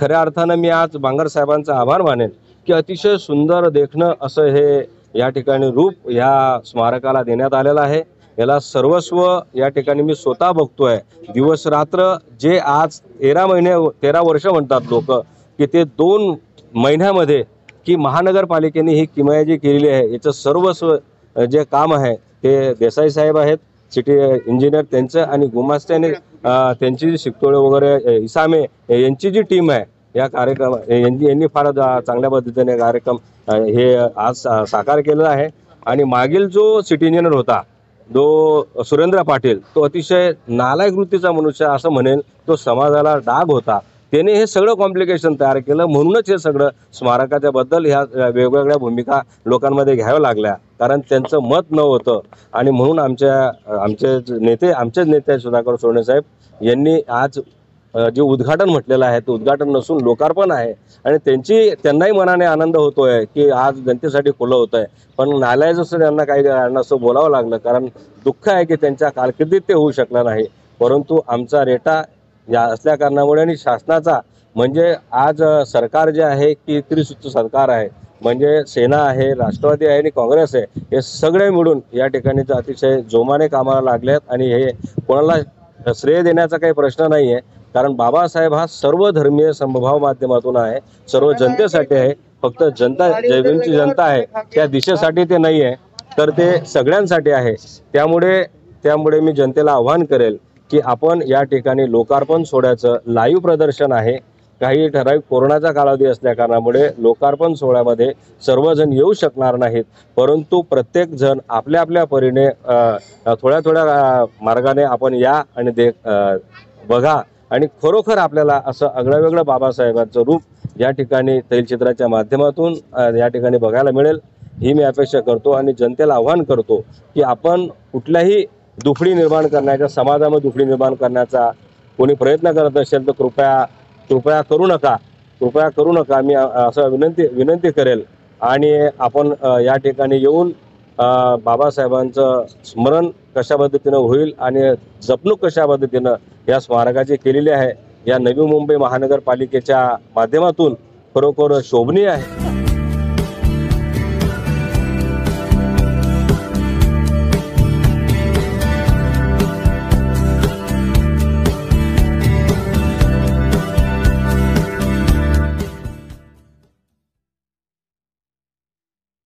खऱ्या अर्थानं मी आज बांगर साहेबांचा आभार मानेन की अतिशय सुंदर देखणं असं हे या ठिकाणी रूप या स्मारकाला देण्यात आलेलं आहे। याला सर्वस्व या ठिकाणी मी स्वतः बघतोय दिवस रात्र। जे आज 13 वर्ष म्हणतात लोक की ते 2 महिन्यामध्ये की महानगरपालिकेने ही किमया जी केलेली आहे याचं सर्वस्व जे काम आहे ते देसाई साहेब आहेत, सिटी इंजिनियर त्यांचं, आणि गुमास्त्याने त्यांची जी शिक्तोळे वगैरे इसामे यांची जी टीम आहे या कार्यक्रम यांनी फार चांगल्या पद्धतीने कार्यक्रम हे आज साकार केलेला आहे। आणि मागील जो सिटी इंजिनियर होता जो सुरेंद्र पाटील, तो अतिशय नालायक वृत्तीचा मनुष्य असं म्हणेल, तो समाजाला डाग होता। त्याने हे सगळं कॉम्प्लिकेशन तयार केलं, म्हणूनच हे सगळं स्मारकाच्या बद्दल ह्या वेगवेगळ्या भूमिका लोकांमध्ये घ्याव्या लागल्या, कारण त्यांचं मत न होतं। आणि म्हणून आमचेच नेते सुधाकर सोडणे साहेब यांनी आज जे उद्घाटन म्हटलेलं आहे ते उद्घाटन नसून लोकार्पण आहे। आणि त्यांनाही मनाने आनंद होतोय की आज जनतेसाठी खुलं होत आहे। पण नालायक त्यांना काही कारणास्तव बोलावं लागलं, कारण दुःख आहे की त्यांच्या कारकिर्दीत ते होऊ शकलं नाही। परंतु आमचा रेटा या असल्या कारणामुळे आणि शासनाचा म्हणजे आज सरकार जे आहे की त्रिसूत्र सरकार आहे, म्हणजे सेना आहे, राष्ट्रवादी आहे आणि काँग्रेस आहे, हे सगळे मिळून या ठिकाणी अतिशय जोमाने कामाला लागले आहेत। आणि हे कोणाला श्रेय देण्याचा काही प्रश्न नाही आहे, कारण बाबासाहेब हा सर्वधर्मीय समभाव माध्यमातून आहे, सर्व जनतेसाठी आहे। फक्त जनता जयभीमची जनता आहे त्या दिशेसाठी ते नाही आहे, तर ते सगळ्यांसाठी आहे। त्यामुळे मी जनतेला आव्हान करेल की आपण या ठिकाणी लोकार्पण सोहळ्याचं लाईव्ह प्रदर्शन आहे। काही ठराविक कोरोनाचा कालावधी असल्या कारणामुळे लोकार्पण सोहळ्यामध्ये सर्वजण येऊ शकणार नाहीत, परंतु प्रत्येक जण आपल्या आपल्या परीने थोड्या मार्गाने आपण या आणि बघा। आणि खरोखर आपल्याला असं आगळंवेगळं बाबासाहेबांचं रूप या ठिकाणी तैलचित्राच्या माध्यमातून या ठिकाणी बघायला मिळेल ही मी अपेक्षा करतो। आणि जनतेला आव्हान करतो की आपण कुठल्याही दुफडी निर्माण करण्याचा, समाजामध्ये दुफडी निर्माण करण्याचा कोणी प्रयत्न करत असेल तर कृपया करू नका मी असं विनंती करेल। आणि आपण या ठिकाणी येऊन बाबासाहेबांचं स्मरण कशा पद्धतीनं होईल आणि जपणूक कशा पद्धतीनं या स्मारकाची केलेली आहे या नवी मुंबई महानगरपालिकेच्या माध्यमातून खरोखर शोभनीय आहे।